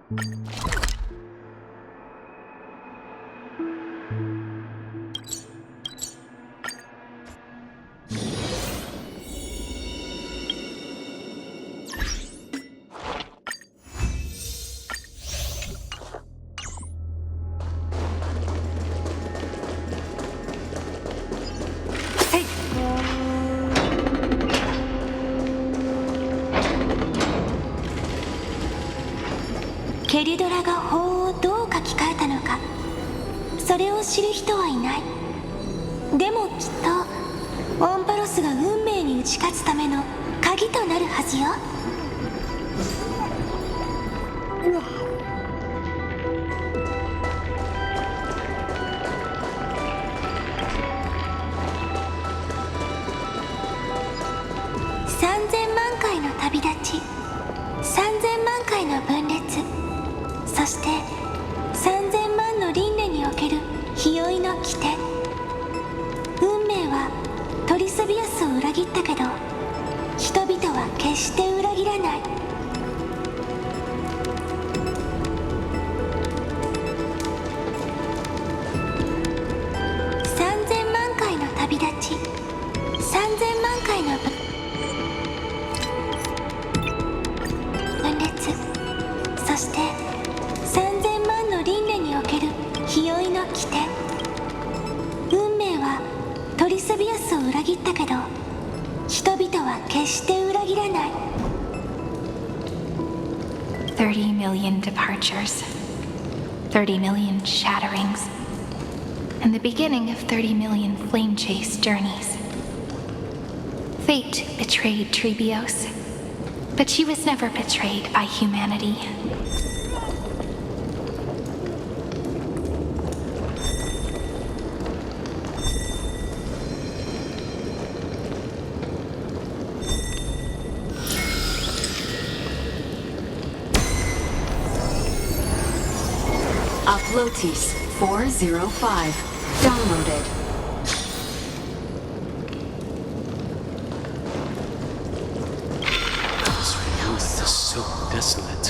ケリドラが法をどう書き換えたのか、それを知る人はいない。でもきっとオンパロスが運命に打ち勝つための鍵となるはずよ。3000万回の旅立ち、3000万回の分裂、そして3000万の輪廻における日和の起点。運命はトリスビアスを裏切ったけど、人々は決して裏切らない。3000万回の旅立ち、3000万回の分裂、そして3000万の輪廻における日和の起点。運命はトリスビアスを裏切ったけど、人々は決して裏切らない。30 million departures, 30 million shatterings, and the beginning of 30 million flame chase journeys. Fate betrayed Trebios, but she was never betrayed by humanity. Uplotis 405. Downloaded. This house is so desolate.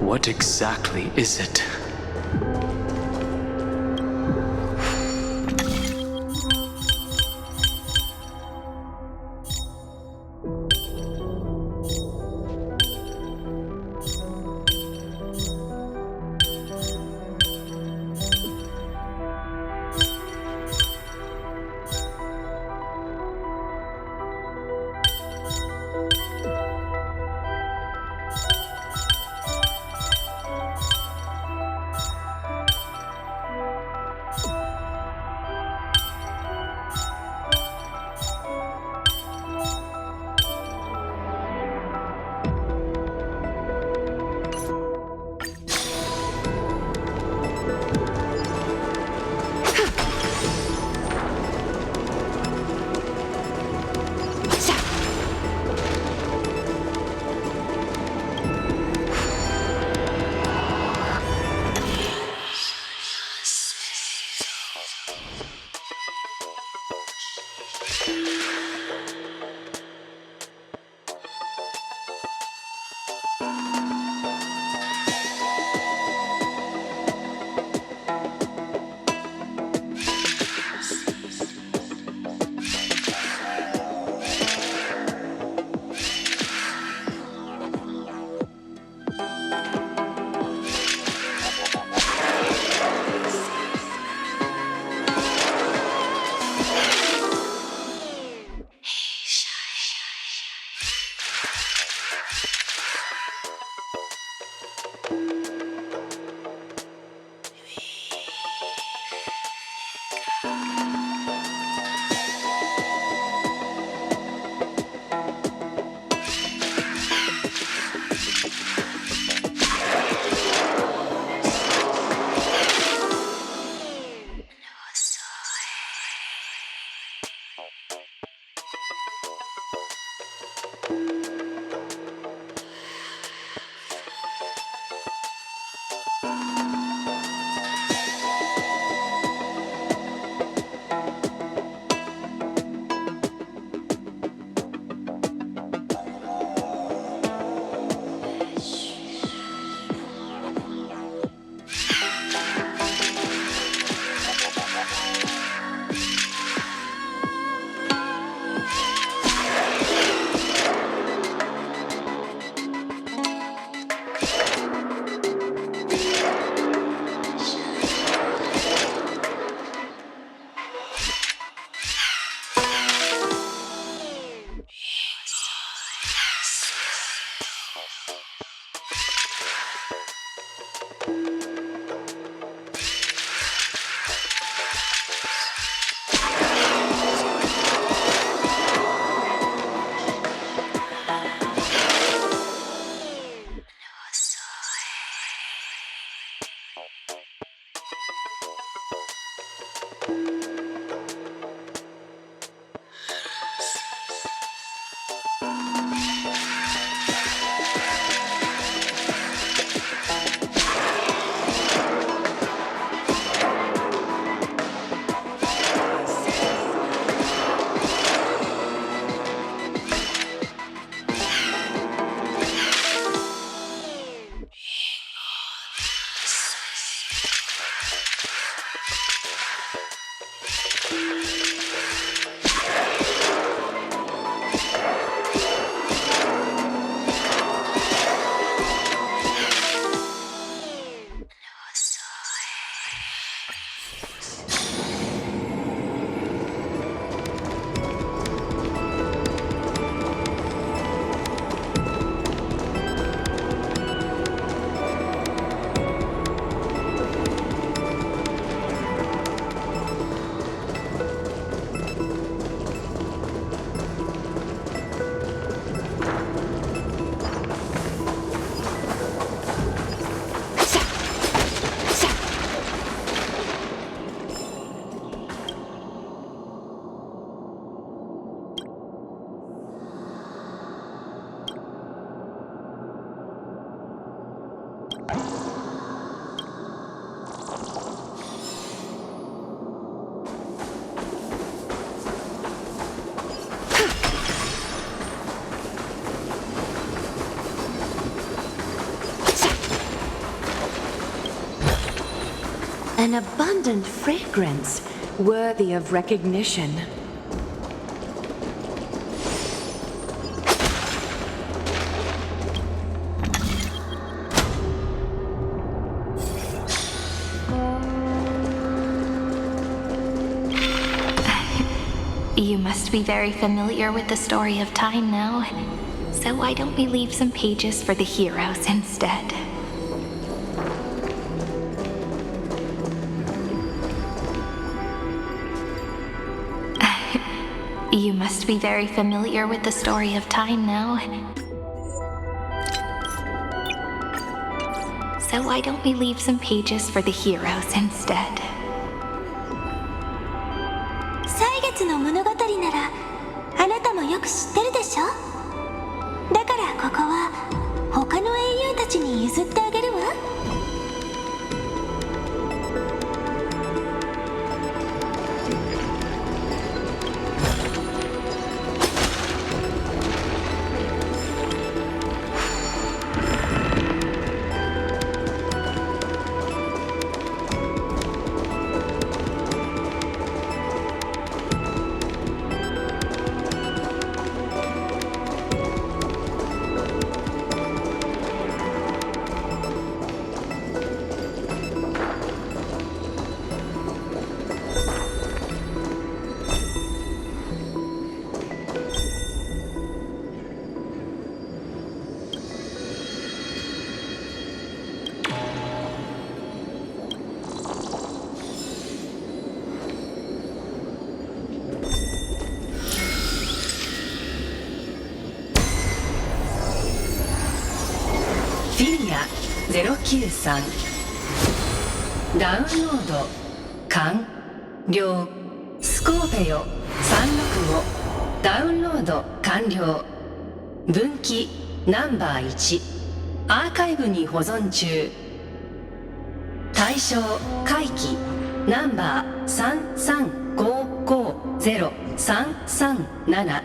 What exactly is it? An abundant fragrance, worthy of recognition. You must be very familiar with the story of time now, so why don't we leave some pages for the heroes instead? You must be very familiar with the story of time now, so why don't we leave some pages for the heroes instead? 歳月の物語ならあなたもよく知ってるでしょ。だからここは他の英雄たちに譲ってあげるわ。フィリア093ダウンロード完了。スコーペヨ365ダウンロード完了。分岐ナンバー1アーカイブに保存中。対象回帰ナンバー3355037。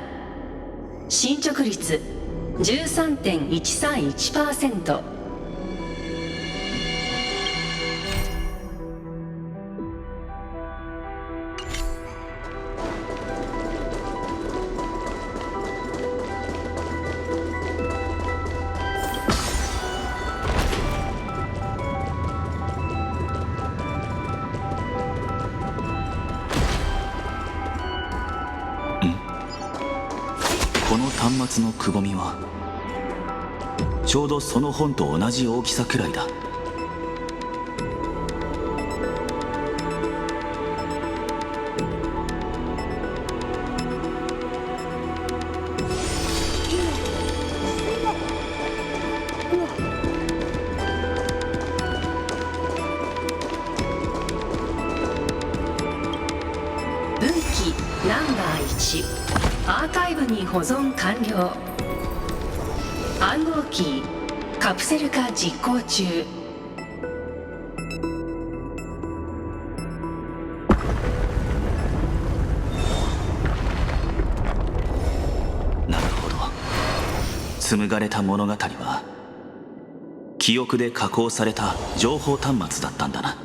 進捗率 13.131%。この端末のくぼみはちょうどその本と同じ大きさくらいだ。分岐ナンバー1アーカイブに保存完了。暗号キーカプセル化実行中。なるほど。紡がれた物語は記憶で加工された情報端末だったんだな。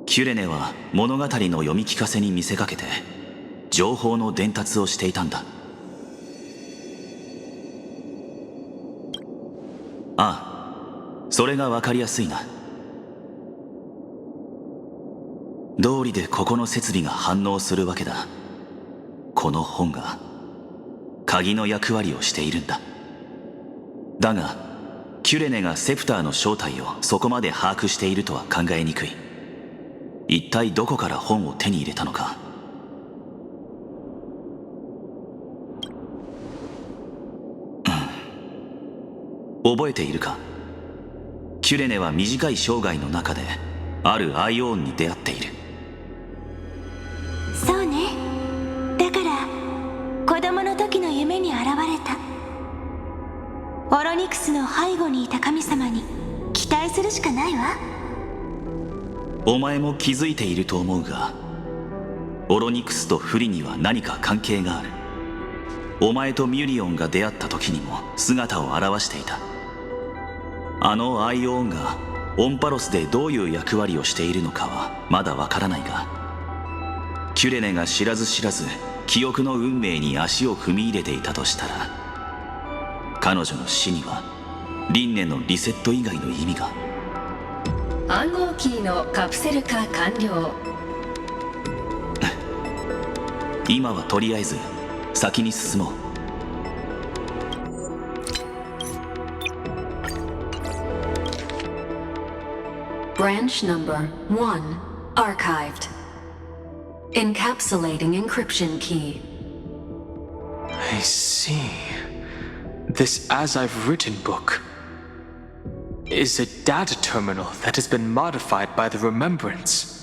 キュレネは物語の読み聞かせに見せかけて情報の伝達をしていたんだ。ああ、それが分かりやすいな。道理でここの設備が反応するわけだ。この本が鍵の役割をしているんだ。だがキュレネがセプターの正体をそこまで把握しているとは考えにくい。一体どこから本を手に入れたのか。覚えているか。キュレネは短い生涯の中であるアイオーンに出会っている。そうね。だから子供の時の夢に現れたオロニクスの背後にいた神様に期待するしかないわ。お前も気づいていると思うが、オロニクスとフリには何か関係がある。お前とミュリオンが出会った時にも姿を現していた。あのアイオーンがオンパロスでどういう役割をしているのかはまだわからないが、キュレネが知らず知らず記憶の運命に足を踏み入れていたとしたら、彼女の死には輪廻のリセット以外の意味が。暗号キーのカプセル化完了。今はとりあえず先に進もう。Branch number 1 archived. Encapsulating encryption key. I see. This As I've Written book is a data terminal that has been modified by the remembrance.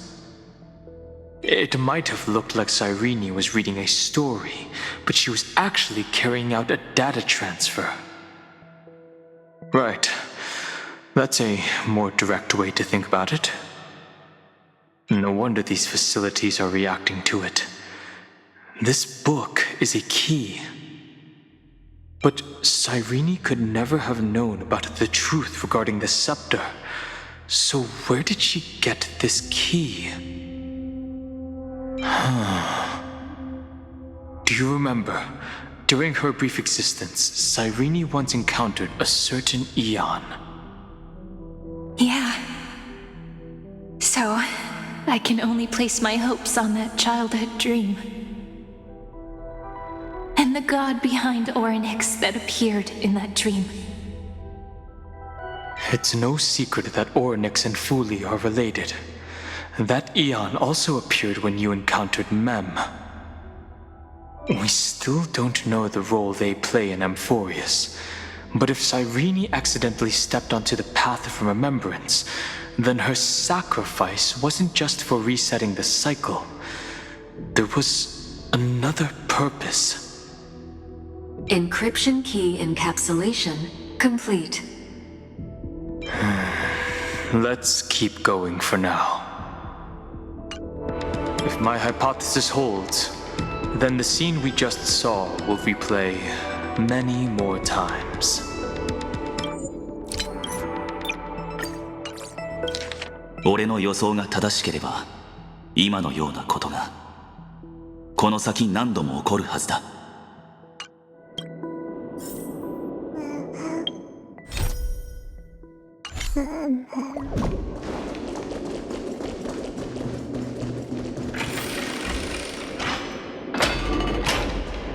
It might have looked like Cyrene was reading a story, but she was actually carrying out a data transfer. Right. That's a more direct way to think about it. No wonder these facilities are reacting to it. This book is a key. But Cyrene could never have known about the truth regarding the scepter. So where did she get this key? Do you remember? During her brief existence, Cyrene once encountered a certain Eon. Yeah. So, I can only place my hopes on that childhood dream. And the god behind Orynyx that appeared in that dream. It's no secret that Orynyx and Fuli are related. That Eon also appeared when you encountered Mem. We still don't know the role they play in Amphorius, but if Cyrene accidentally stepped onto the path of remembrance, then her sacrifice wasn't just for resetting the cycle. There was another purpose. Encryption key encapsulation complete. Let's keep going for now. If my hypothesis holds, then the scene we just saw will replay many more times. 俺の予想が正しければ、今のようなことがこの先何度も起こるはずだ。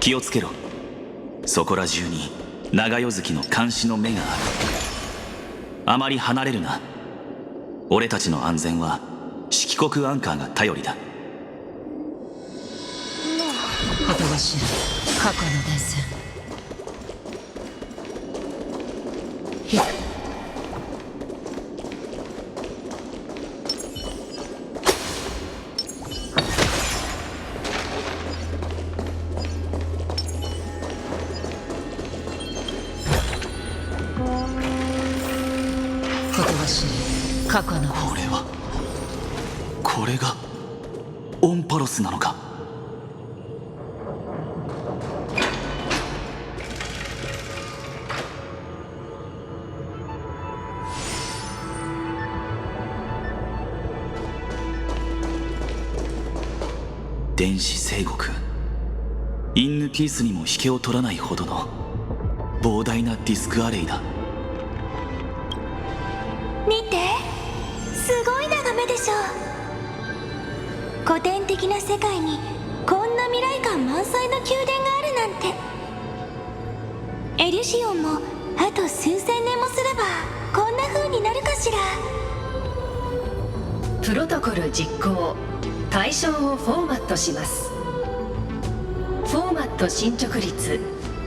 気をつけろ。そこら中に長夜月の監視の目がある。あまり離れるな。俺たちの安全は色国アンカーが頼りだ。後頭過去の伝線。過去のこれがオンパロスなのか。電子聖国インヌピースにも引けを取らないほどの膨大なディスクアレイだ。見て、すごい眺めでしょ。古典的な世界にこんな未来感満載の宮殿があるなんて。エリュシオンもあと数千年もすればこんな風になるかしら。プロトコル実行。対象をフォーマットします。フォーマット進捗率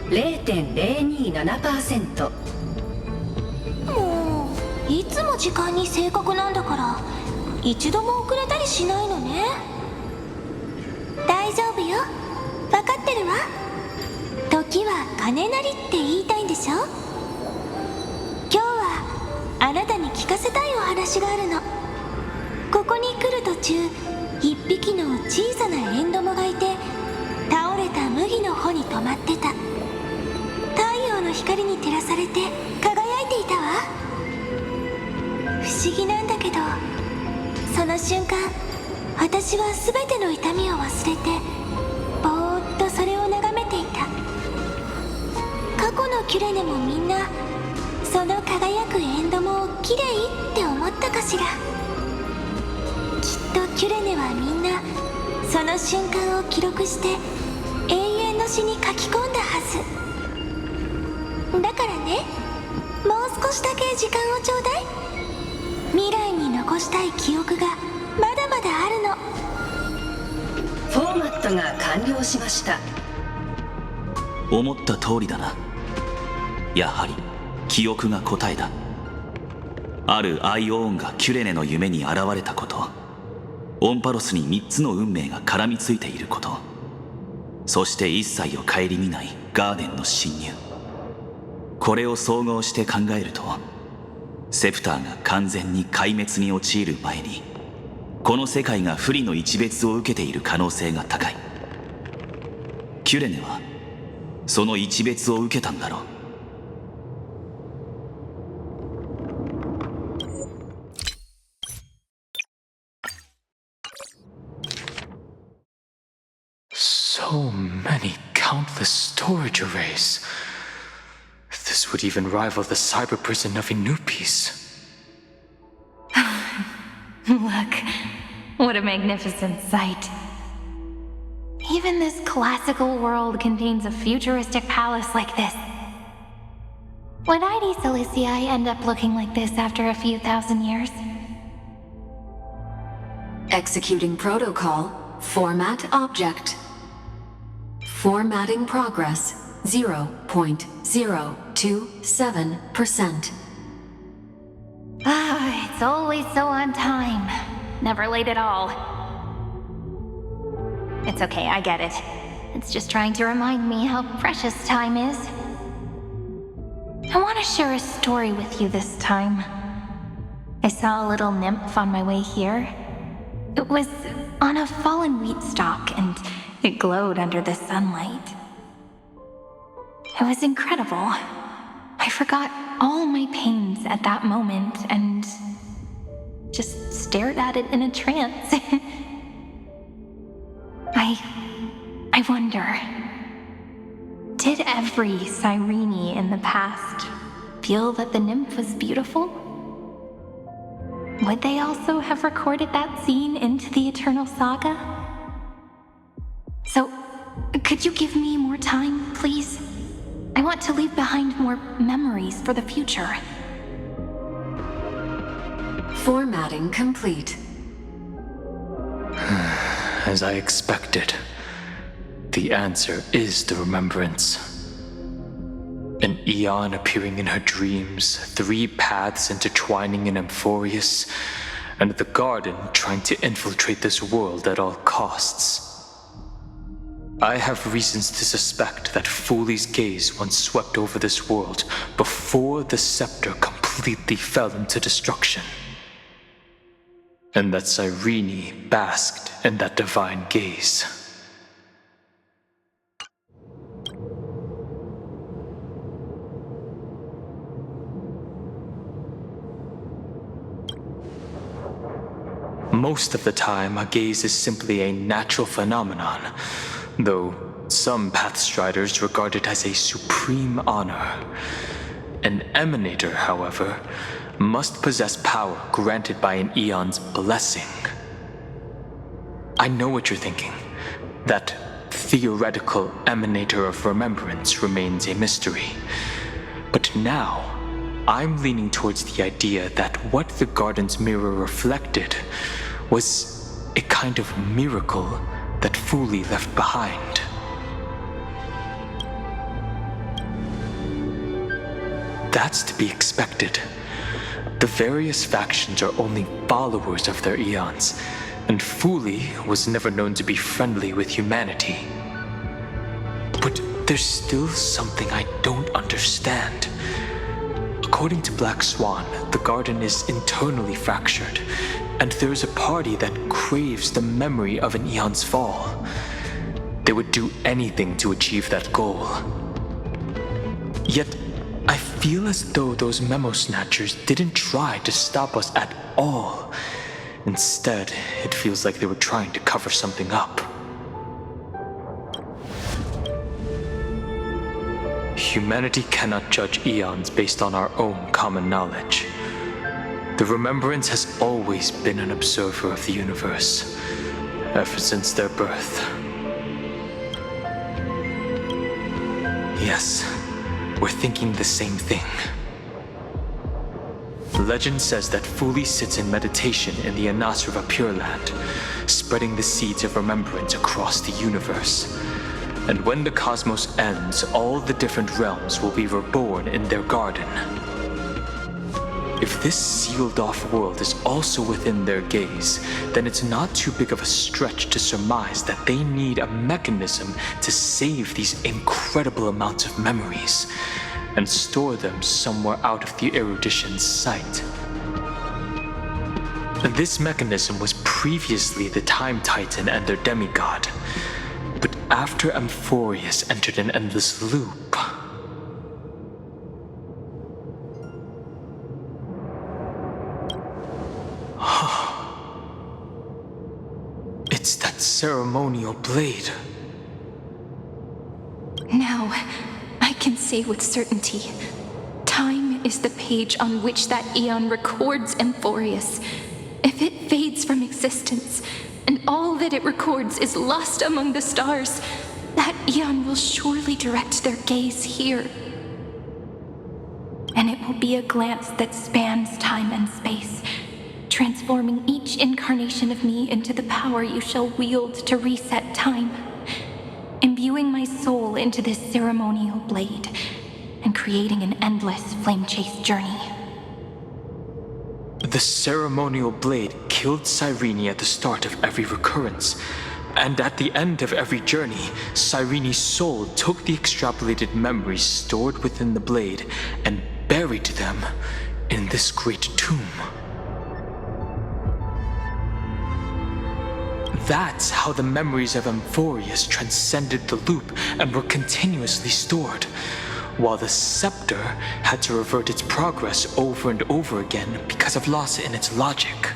0.027%。 もういつも時間に正確なんだから一度も遅れたりしないのね。大丈夫よ、分かってるわ。時は金なりって言いたいんでしょ。今日はあなたに聞かせたいお話があるの。ここに来る途中、一匹の小さなエンドモがいて、倒れた麦の穂に止まってた。太陽の光に照らされて輝いていたわ。不思議なんだけど、その瞬間私は全ての痛みを忘れてぼーっとそれを眺めていた。過去のキュレネもみんなその輝くエンドも綺麗って思ったかしら。きっとキュレネはみんなその瞬間を記録して永遠の詩に書き込んだはずだからね、もう少しだけ時間をちょうだい。未来に残したい記憶がまだまだあるの。フォーマットが完了しました。思った通りだな。やはり記憶が答えだ。あるアイオーンがキュレネの夢に現れたこと、オンパロスに3つの運命が絡みついていること、そして一切を顧みないガーデンの侵入。これを総合して考えると、セプターが完全に壊滅に陥る前にこの世界が不利の一別を受けている可能性が高い。キュレネはその一別を受けたんだろう。So many countless storage arrays. This would even rival the cyber prison of Inupis. Look, what a magnificent sight. Even this classical world contains a futuristic palace like this. Would ID Silicii end up looking like this after a few thousand years? Executing protocol. Format object. Formatting progress 0.027%. It's always so on time. Never late at all. It's okay, I get it. It's just trying to remind me how precious time is. I want to share a story with you this time. I saw a little nymph on my way here. It was on a fallen wheat stalk and it glowed under the sunlight. It was incredible. I forgot all my pains at that moment and just stared at it in a trance. I wonder, did every Cyrene in the past feel that the nymph was beautiful? Would they also have recorded that scene into the Eternal Saga? So, could you give me more time, please? I want to leave behind more memories for the future. Formatting complete. As I expected, the answer is the remembrance. An eon appearing in her dreams, 3 paths intertwining in Amphorius, and the garden trying to infiltrate this world at all costs. I have reasons to suspect that Fooley's gaze once swept over this world before the scepter completely fell into destruction. And that Cyrene basked in that divine gaze. Most of the time, a gaze is simply a natural phenomenon, though some Pathstriders regard it as a supreme honor. An Emanator, however, must possess power granted by an Eon's blessing. I know what you're thinking. That theoretical Emanator of remembrance remains a mystery. But now, I'm leaning towards the idea that what the garden's mirror reflected was a kind of miracle that Fooley left behind. That's to be expected. The various factions are only followers of their eons, and Fooley was never known to be friendly with humanity. But there's still something I don't understand. According to Black Swan, the garden is internally fractured, and there is a party that craves the memory of an eon's fall. They would do anything to achieve that goal. Yet, I feel as though those memo snatchers didn't try to stop us at all. Instead, it feels like they were trying to cover something up. Humanity cannot judge eons based on our own common knowledge. The Remembrance has always been an observer of the universe, ever since their birth. Yes, we're thinking the same thing. Legend says that Fuli sits in meditation in the Anasrava Pure Land, spreading the seeds of remembrance across the universe. And when the cosmos ends, all the different realms will be reborn in their garden. If this sealed-off world is also within their gaze, then it's not too big of a stretch to surmise that they need a mechanism to save these incredible amounts of memories and store them somewhere out of the erudition's sight. This mechanism was previously the Time Titan and their demigod, but after Amphorius entered an endless loop, it's that ceremonial blade. Now, I can say with certainty, time is the page on which that eon records Amphorius. If it fades from existence, and all that it records is lost among the stars, that eon will surely direct their gaze here. And it will be a glance that spans time and space, transforming each incarnation of me into the power you shall wield to reset time, imbuing my soul into this ceremonial blade, and creating an endless flame-chase journey. The ceremonial blade killed Cyrene at the start of every recurrence, and at the end of every journey, Cyrene's soul took the extrapolated memories stored within the blade and buried them in this great tomb. That's how the memories of Amphorius transcended the loop and were continuously stored, while the scepter had to revert its progress over and over again because of loss in its logic.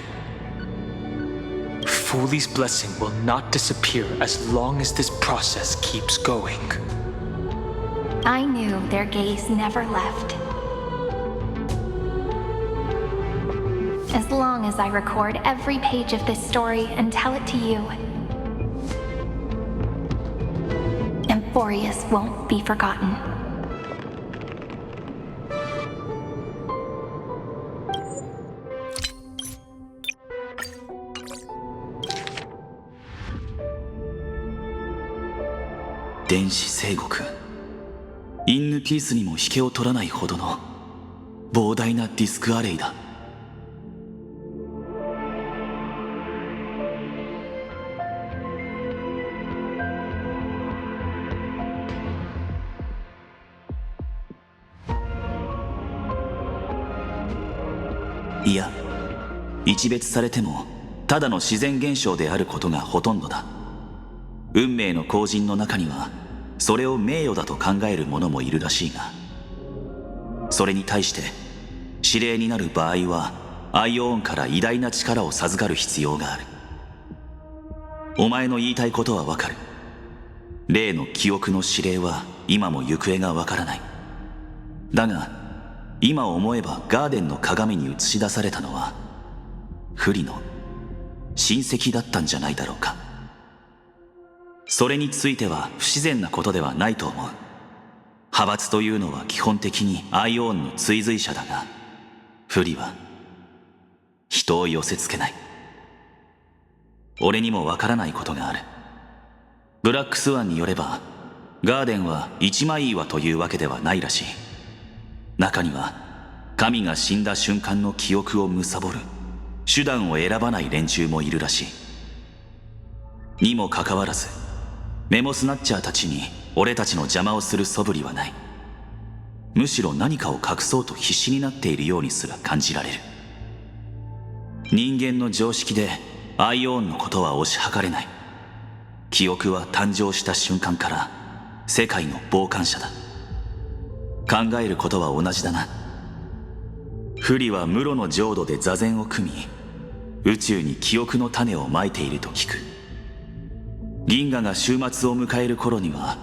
Fuli's blessing will not disappear as long as this process keeps going. I knew their gaze never left. As long as I record every page of this story and tell it to you, Amphorius won't be forgotten.「電子聖国」インヌピースにも引けを取らないほどの膨大なディスクアレイだ。いや、一別されてもただの自然現象であることがほとんどだ。運命の後人の中にはそれを名誉だと考える者もいるらしいが、それに対して指令になる場合はアイオーンから偉大な力を授かる必要がある。お前の言いたいことはわかる。例の記憶の指令は今も行方がわからない。だが今思えばガーデンの鏡に映し出されたのは不利の親戚だったんじゃないだろうか。それについては不自然なことではないと思う。派閥というのは基本的にアイオーンの追随者だが、不利は人を寄せつけない。俺にもわからないことがある。ブラックスワンによればガーデンは一枚岩というわけではないらしい。中には神が死んだ瞬間の記憶を貪る手段を選ばない連中もいるらしい。にもかかわらずメモスナッチャーたちに俺たちの邪魔をする素振りはない。むしろ何かを隠そうと必死になっているようにすら感じられる。人間の常識でアイオーンのことは推し量れない。記憶は誕生した瞬間から世界の傍観者だ。考えることは同じだな。不利は室の浄土で座禅を組み、宇宙に記憶の種をまいていると聞く。銀河が終末を迎える頃には、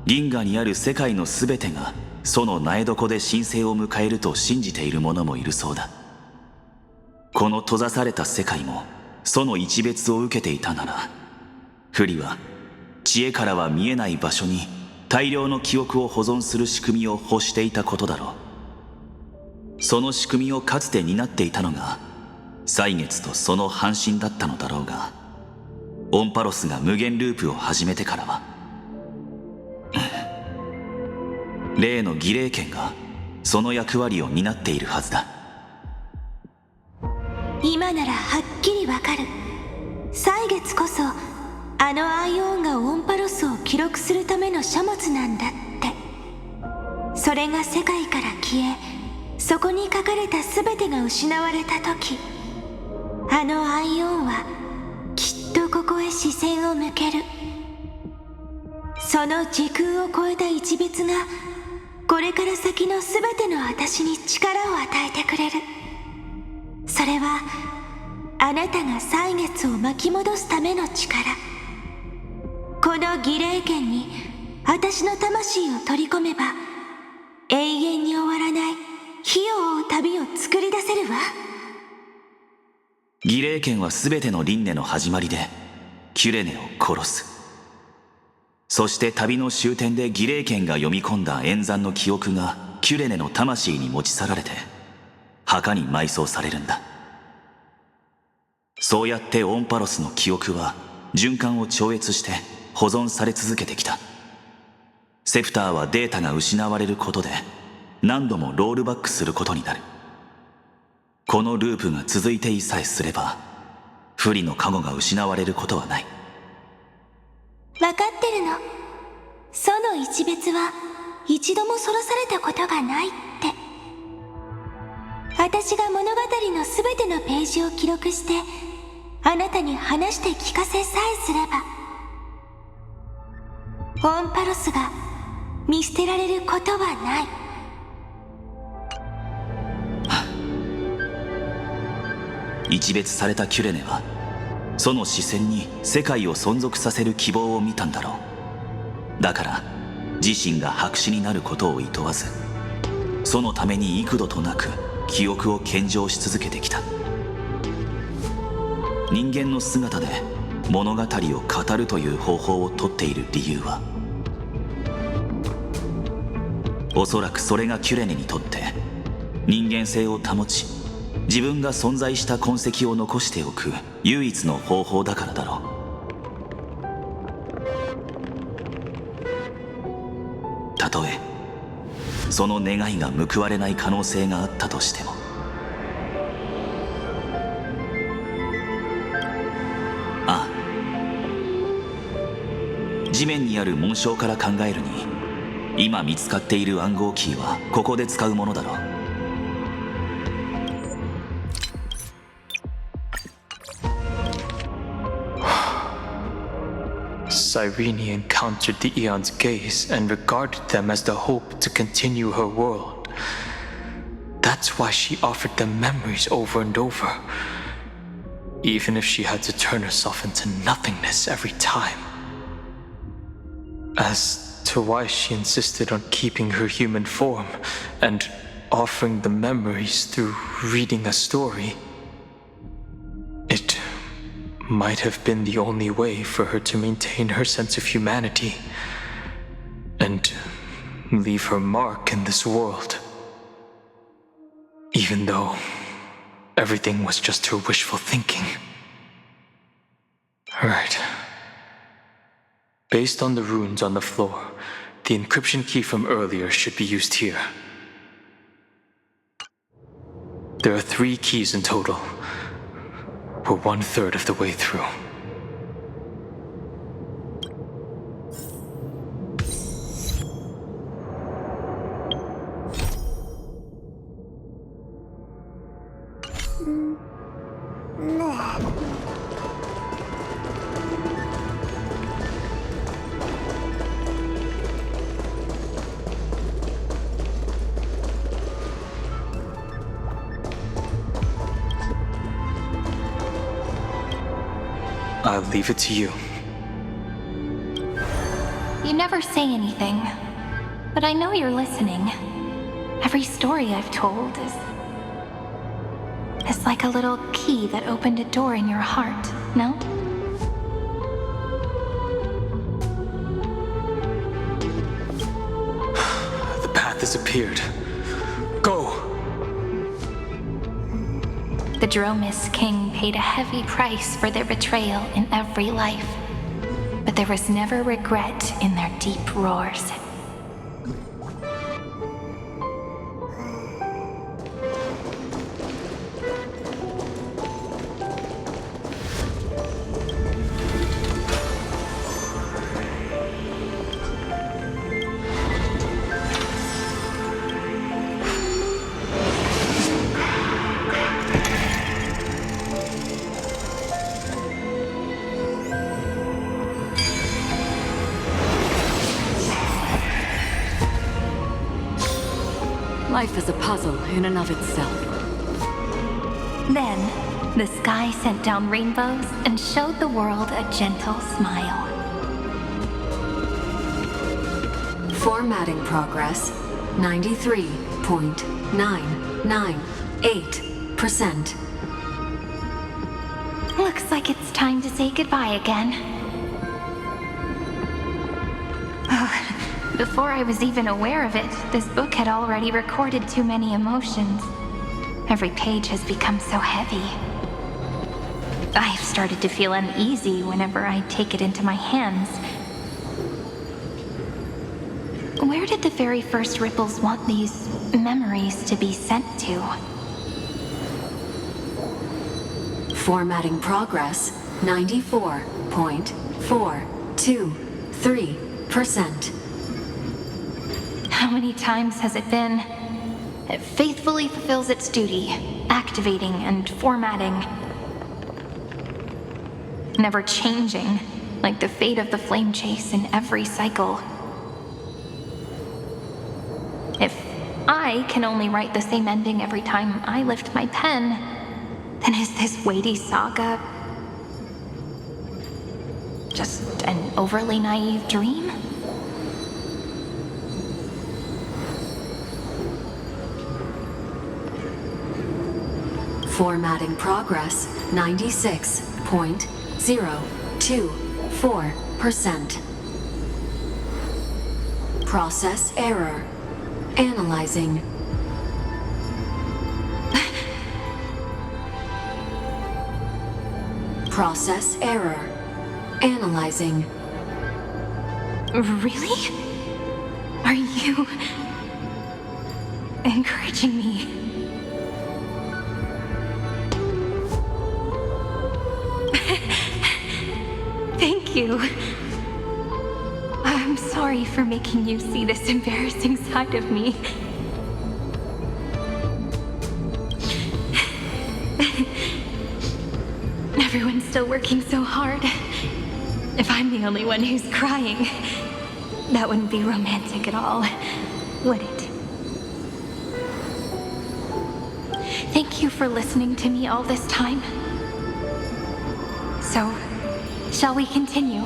銀河にある世界の全てがその苗床で神聖を迎えると信じている者もいるそうだ。この閉ざされた世界もその一別を受けていたなら、不利は知恵からは見えない場所に大量の記憶を保存する仕組みを欲していたことだろう。その仕組みをかつて担っていたのが歳月とその半身だったのだろうが、オンパロスが無限ループを始めてからは例の儀礼剣がその役割を担っているはずだ。今ならはっきりわかる。歳月こそあのアイオンがオンパロスを記録するための書物なんだって。それが世界から消え、そこに書かれた全てが失われた時、あのアイオンはきっとここへ視線を向ける。その時空を超えた一別がこれから先の全ての私に力を与えてくれる。それはあなたが歳月を巻き戻すための力。この儀礼剣に私の魂を取り込めば、永遠に終わらない火を追う旅を作り出せるわ。儀礼剣は全ての輪廻の始まりでキュレネを殺す。そして旅の終点で儀礼剣が読み込んだ演算の記憶がキュレネの魂に持ち去られて墓に埋葬されるんだ。そうやってオンパロスの記憶は循環を超越して保存され続けてきた。セプターはデータが失われることで何度もロールバックすることになる。このループが続いていさえすれば不利の加護が失われることはない。分かってるの。その一別は一度もそらされたことがないって。私が物語の全てのページを記録してあなたに話して聞かせさえすれば、オンパロスが見捨てられることはない。一別されたキュレネはその視線に世界を存続させる希望を見たんだろう。だから自身が白紙になることを厭わず、そのために幾度となく記憶を献上し続けてきた。人間の姿で物語を語るという方法をとっている理由は、おそらくそれがキュレネにとって人間性を保ち、自分が存在した痕跡を残しておく唯一の方法だからだろう。たとえその願いが報われない可能性があったとしても。ああ、地面にある紋章から考えるに、今見つかっている暗号キーはここで使うものだろう。Cyrene encountered the Eon's gaze and regarded them as the hope to continue her world. That's why she offered them memories over and over, even if she had to turn herself into nothingness every time. As to why she insisted on keeping her human form and offering the memories through reading a story, it might have been the only way for her to maintain her sense of humanity and leave her mark in this world, even though everything was just her wishful thinking. Right. Based on the runes on the floor, the encryption key from earlier should be used here. There are 3 keys in total. We're 1/3 of the way through. I'll leave it to you. You never say anything, but I know you're listening. Every story I've told is like a little key that opened a door in your heart, no? The path has appeared. Go! The Dromis King paid a heavy price for their betrayal in every life, but there was never regret in their deep roars. Life is a puzzle in and of itself. Then, the sky sent down rainbows and showed the world a gentle smile. Formatting progress 93.998%. Looks like it's time to say goodbye again. Before I was even aware of it, this book had already recorded too many emotions. Every page has become so heavy. I've started to feel uneasy whenever I take it into my hands. Where did the very first ripples want these memories to be sent to? Formatting progress 94.423%. How many times has it been? It faithfully fulfills its duty, activating and formatting. Never changing, like the fate of the flame chase in every cycle. If I can only write the same ending every time I lift my pen, then is this weighty saga just an overly naive dream? Formatting progress 96.024%. Process error. Analyzing. Process error. Analyzing. Really? Are you encouraging me? Thank you. I'm sorry for making you see this embarrassing side of me. Everyone's still working so hard. If I'm the only one who's crying, that wouldn't be romantic at all, would it? Thank you for listening to me all this time. So, shall we continue?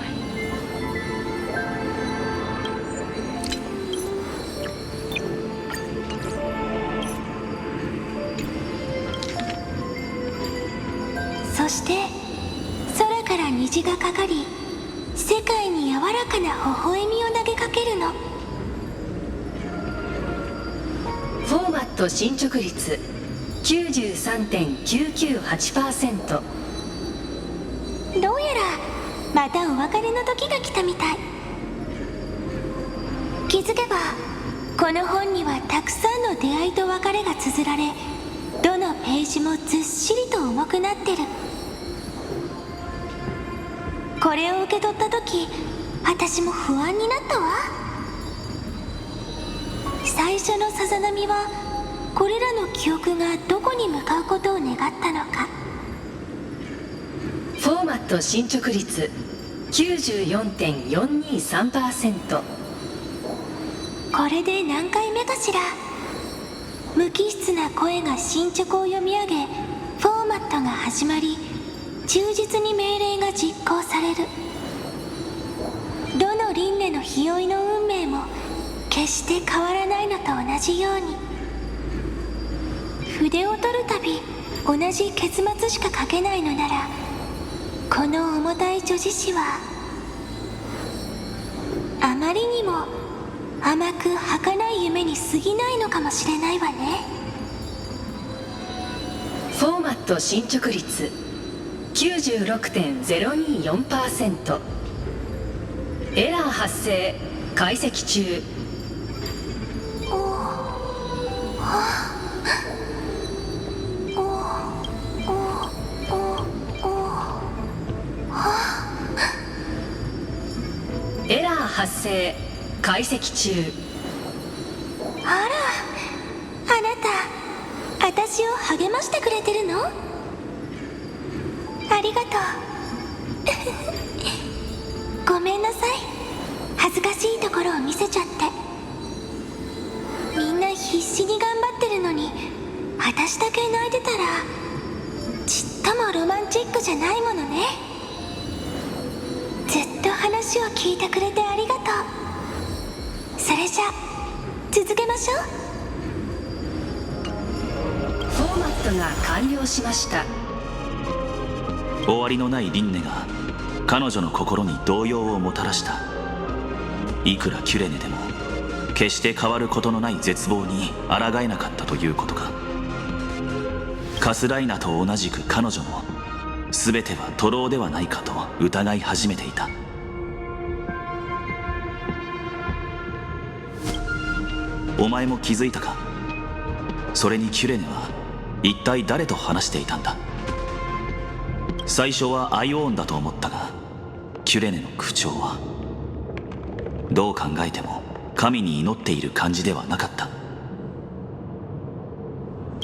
そして空から虹がかかり、世界に柔らかな微笑みを投げかけるの。フォーマット進捗率 93.998%。どうやらまたお別れの時が来たみたい。気づけばこの本にはたくさんの出会いと別れが綴られ、どのページもずっしりと重くなってる。これを受け取った時、私も不安になったわ。最初のさざ波はこれらの記憶がどこに向かうことを願ったのか。フォーマット進捗率 94.423%。これで何回目かしら。無機質な声が進捗を読み上げ、フォーマットが始まり、忠実に命令が実行される。どの輪廻の日和の運命も決して変わらないのと同じように、筆を取るたび同じ結末しか書けないのなら、この重たい叙事詩はあまりにも甘く儚い夢に過ぎないのかもしれないわね。フォーマット進捗率 96.024%。 エラー発生、解析中。エラー発生、解析中。あら、あなた私を励ましてくれてるの？ありがとうごめんなさい、恥ずかしいところを見せちゃって。みんな必死に頑張ってるのに私だけ泣いてたらちっともロマンチックじゃないものね。ずっと話を聞いてくれてありがとう。それじゃ続けましょう。フォーマットが完了しました。終わりのない輪廻が彼女の心に動揺をもたらした。いくらキュレネでも決して変わることのない絶望に抗えなかったということか。カスライナと同じく彼女も全ては徒労ではないかと疑い始めていた。お前も気づいたか？それにキュレネは一体誰と話していたんだ？最初はアイオーンだと思ったが、キュレネの口調はどう考えても神に祈っている感じではなかった。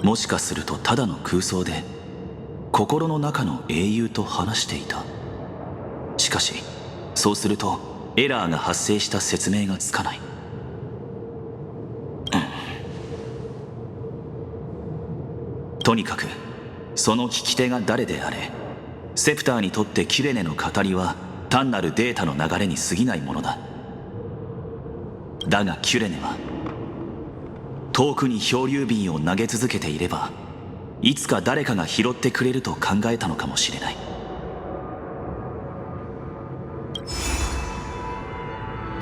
もしかするとただの空想で心の中の英雄と話していた。しかしそうするとエラーが発生した説明がつかない。とにかくその聞き手が誰であれ、セプターにとってキュレネの語りは単なるデータの流れに過ぎないものだ。だがキュレネは遠くに漂流瓶を投げ続けていればいつか誰かが拾ってくれると考えたのかもしれない。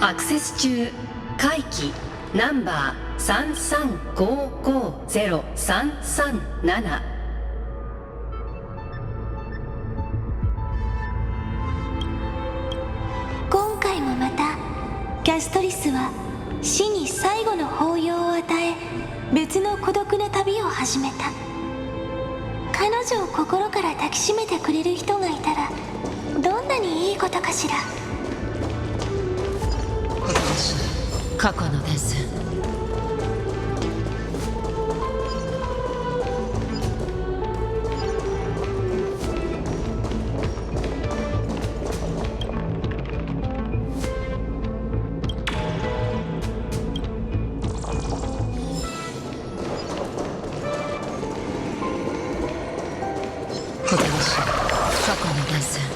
アクセス中。回帰ナンバー3355037。今回もまたキャストリスは死に最後の抱擁を与え、別の孤独な旅を始めた。彼女を心から抱きしめてくれる人がいたらどんなにいいことかしら。ことだし過去の伝線。ことだし過去の伝線。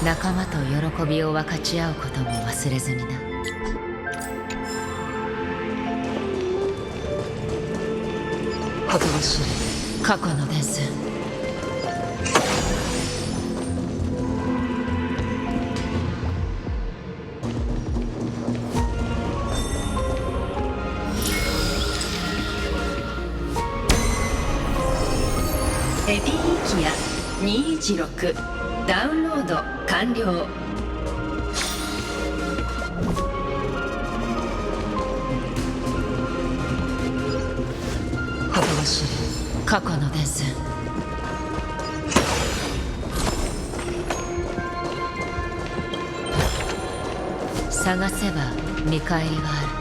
仲間と喜びを分かち合うことも忘れずにな。計り知れ過去の伝線。エピリキア216ダウンロード完了。計り知れ過去の伝線。探せば見返りがある。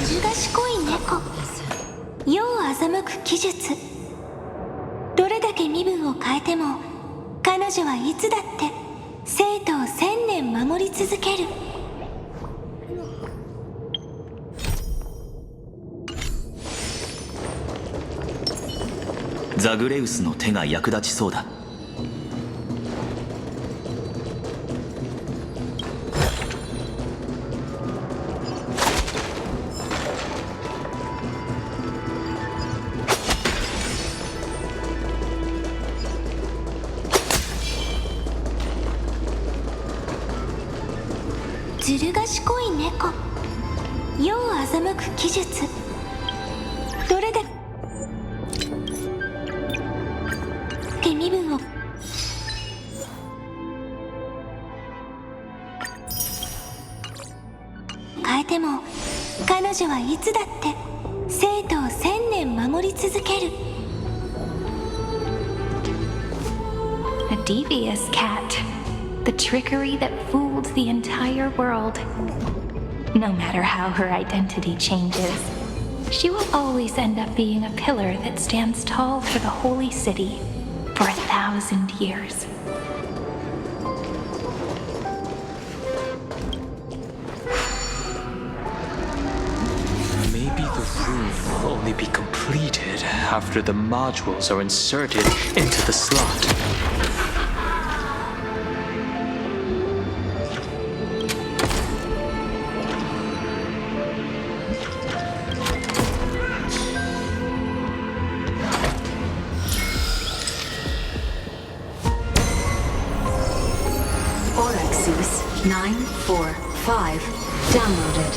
ずる賢い猫、世を欺く奇術。どれだけ身分を変えても彼女はいつだって生徒を1000年守り続ける。ザグレウスの手が役立ちそうだ。ずる賢い猫、世を欺く奇術。どれだけ身分を変えても彼女はいつだって生徒を1000年守り続ける。A devious cat. The trickery that fooled the entire world. No matter how her identity changes, she will always end up being a pillar that stands tall for the holy city for 1,000 years. Maybe the room will only be completed after the modules are inserted into the slot. Orexis 945 downloaded.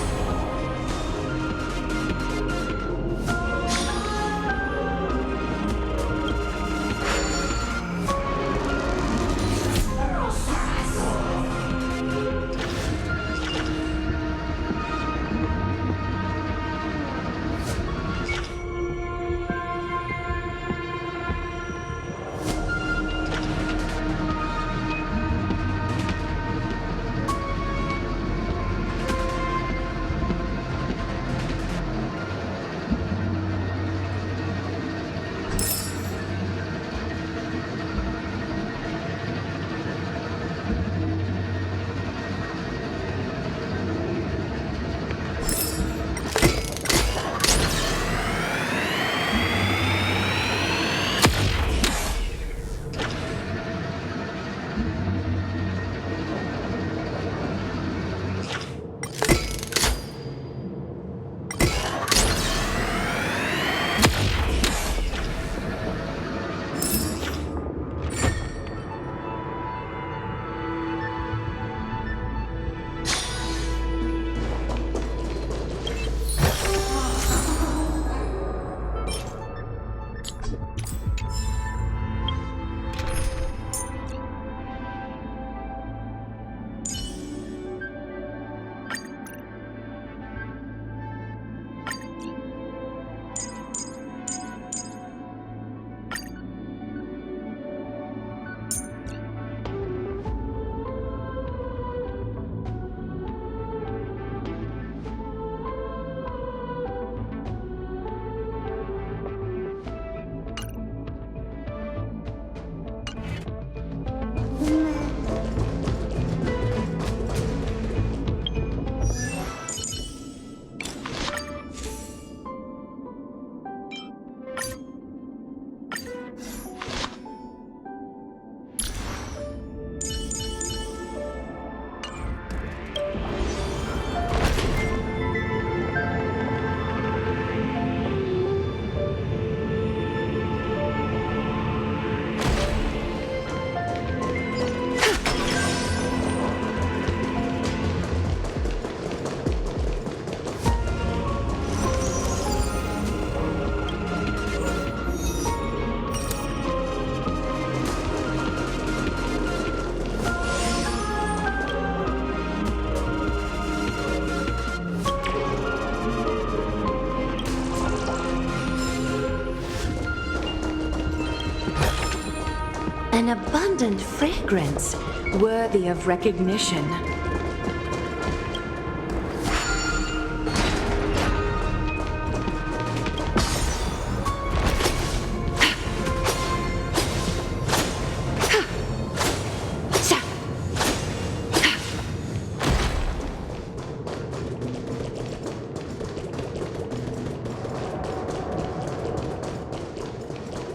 fragrance, worthy of recognition.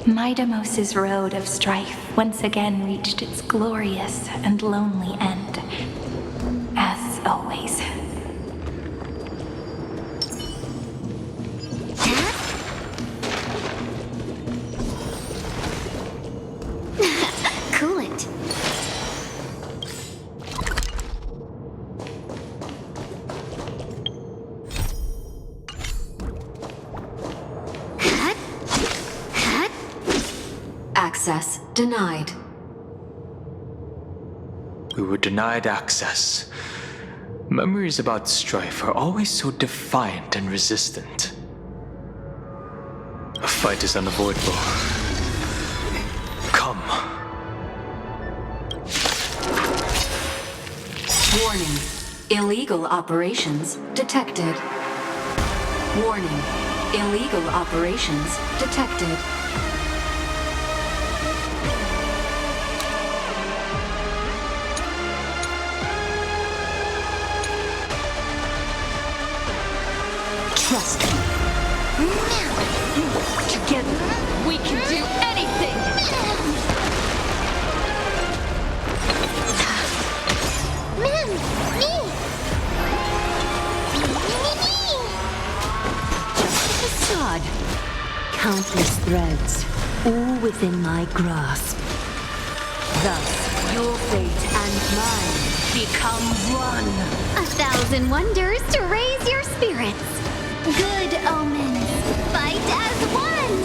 Midamos's road of strife once again reached its glorious and lonely end, as always. Cool it. Access denied. We were denied access. Memories about strife are always so defiant and resistant. A fight is unavoidable. Come. Warning. Illegal operations detected. Warning. Illegal operations detected. Trust me. Together, we can do anything! Man, me! Just a facade. Countless threads, all within my grasp. Thus, your fate and mine become one. 1,000 wonders to raise your spirits. Good omens, fight as one!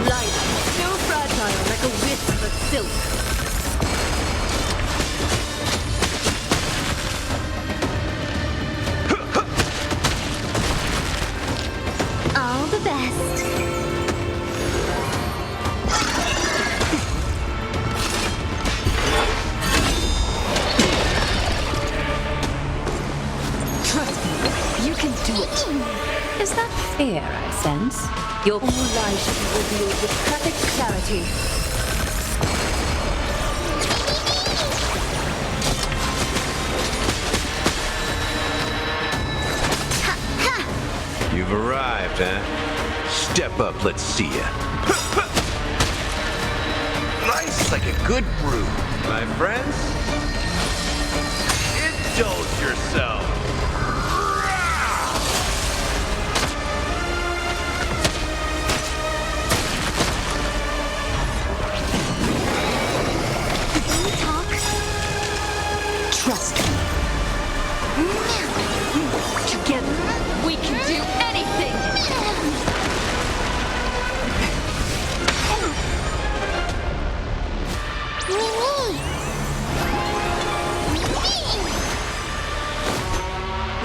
Life, so fragile like a wisp of silk. All the best. Trust me, you can do it. Is that fear I sense? Your all lies should be revealed with perfect clarity. You've arrived, huh? Step up, let's see ya. Nice like a good brew, my friends. Indulge yourself. Trust me. Together, we can do anything!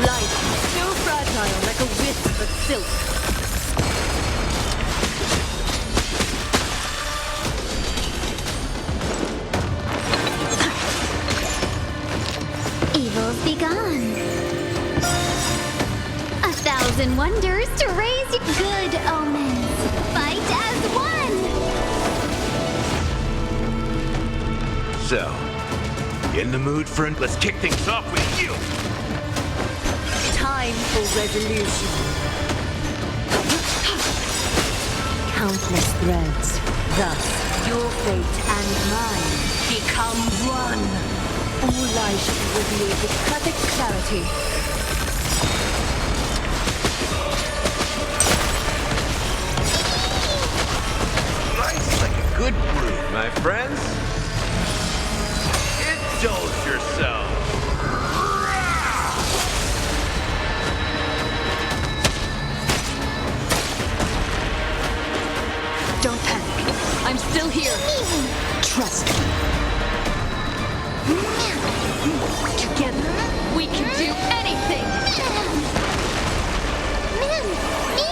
Life, so fragile like a wisp of silk. Evils be gone. 1,000 wonders to raise you. Good omens, fight as one! So, in the mood for it? Let's kick things off with you. Time for resolution. Countless threads. Thus, your fate and mine become one. All lies should be revealed with perfect clarity. Nice like a good brew, my friends. Indulge yourself. Don't panic. I'm still here. Trust me. Together, we can do anything! Man, me!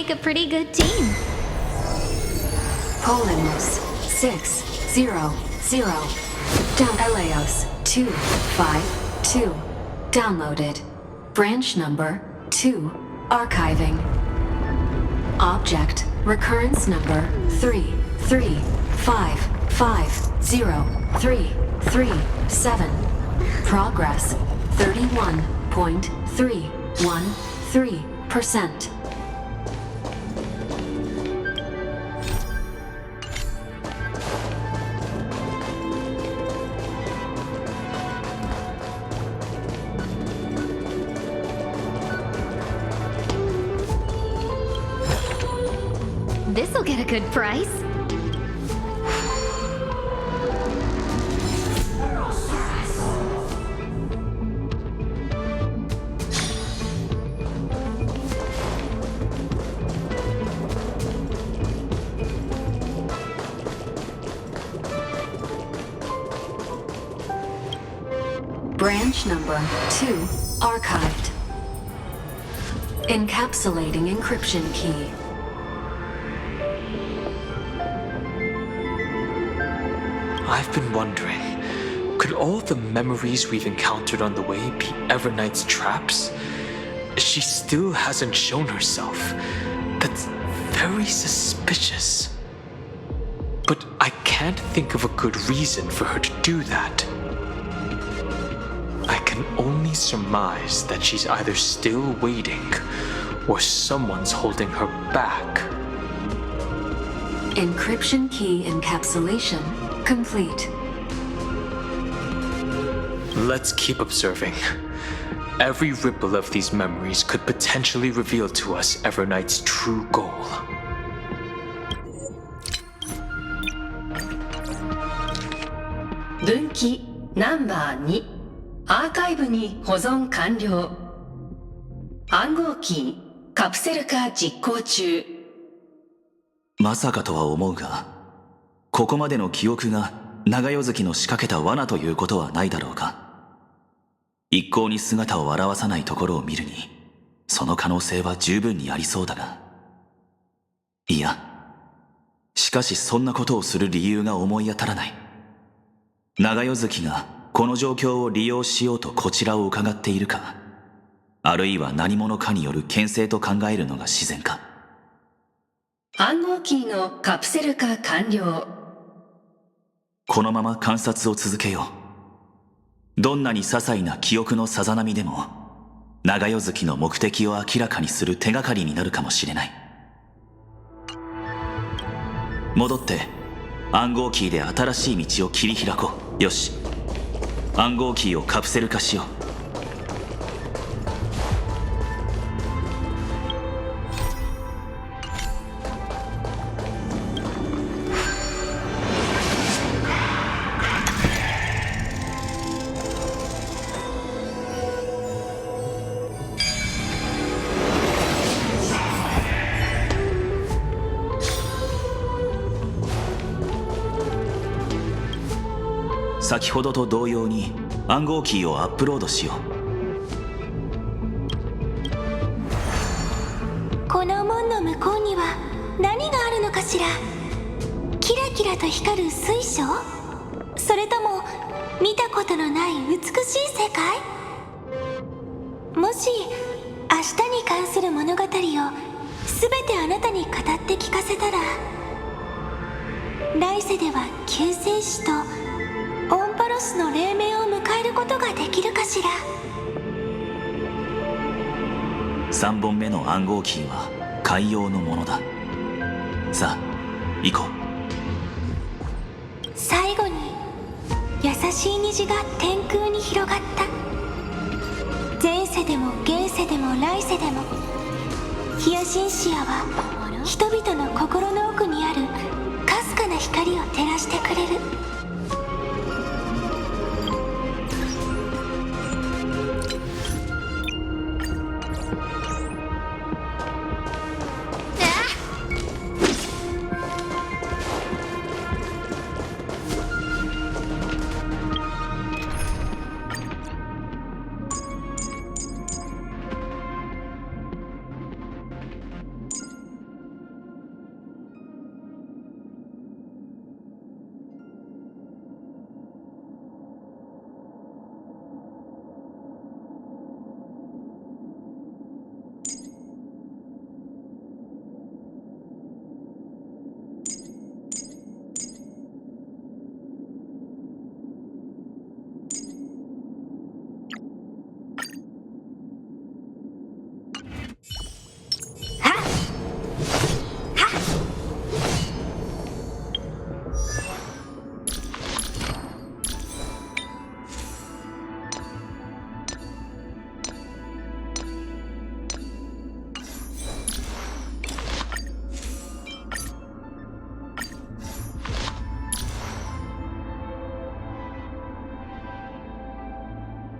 make a pretty good team. Polimos 600. Down Eleos 252. Downloaded. Branch number 2. Archiving. Object recurrence number 3355037. Progress 31.313%. This'll get a good price. Branch number 2 archived. Encapsulating encryption key. I've been wondering, could all the memories we've encountered on the way be Everknight's traps? She still hasn't shown herself. That's very suspicious. But I can't think of a good reason for her to do that. I can only surmise that she's either still waiting or someone's holding her back. Encryption key encapsulation complete. Let's keep observing. Every ripple of these memories could potentially reveal to us Everknight's true goal. Bunki Number 2アーカイブに保存完了。暗号キーカプセル化実行中。まさかとは思うが、ここまでの記憶が長夜月の仕掛けた罠ということはないだろうか。一向に姿を現さないところを見るに、その可能性は十分にありそうだが。いや、しかしそんなことをする理由が思い当たらない。長夜月がこの状況を利用しようとこちらを伺っているか、あるいは何者かによる牽制と考えるのが自然か。暗号キーのカプセル化完了。このまま観察を続けよう。どんなに些細な記憶のさざ波でも、長夜月の目的を明らかにする手がかりになるかもしれない。戻って暗号キーで新しい道を切り開こう。よし、暗号キーをカプセル化しよう。先ほどと同様に暗号キーをアップロードしよう。この門の向こうには何があるのかしら。キラキラと光る水晶、それとも見たことのない美しい世界。もし明日に関する物語を全てあなたに語って聞かせたら、来世では救世主とオンパロスの黎明を迎えることができるかしら。3本目の暗号キーは海洋のものだ。さあ行こう。最後に優しい虹が天空に広がった。前世でも現世でも来世でも、ヒヤシンシアは人々の心の奥にあるかすかな光を照らしてくれる。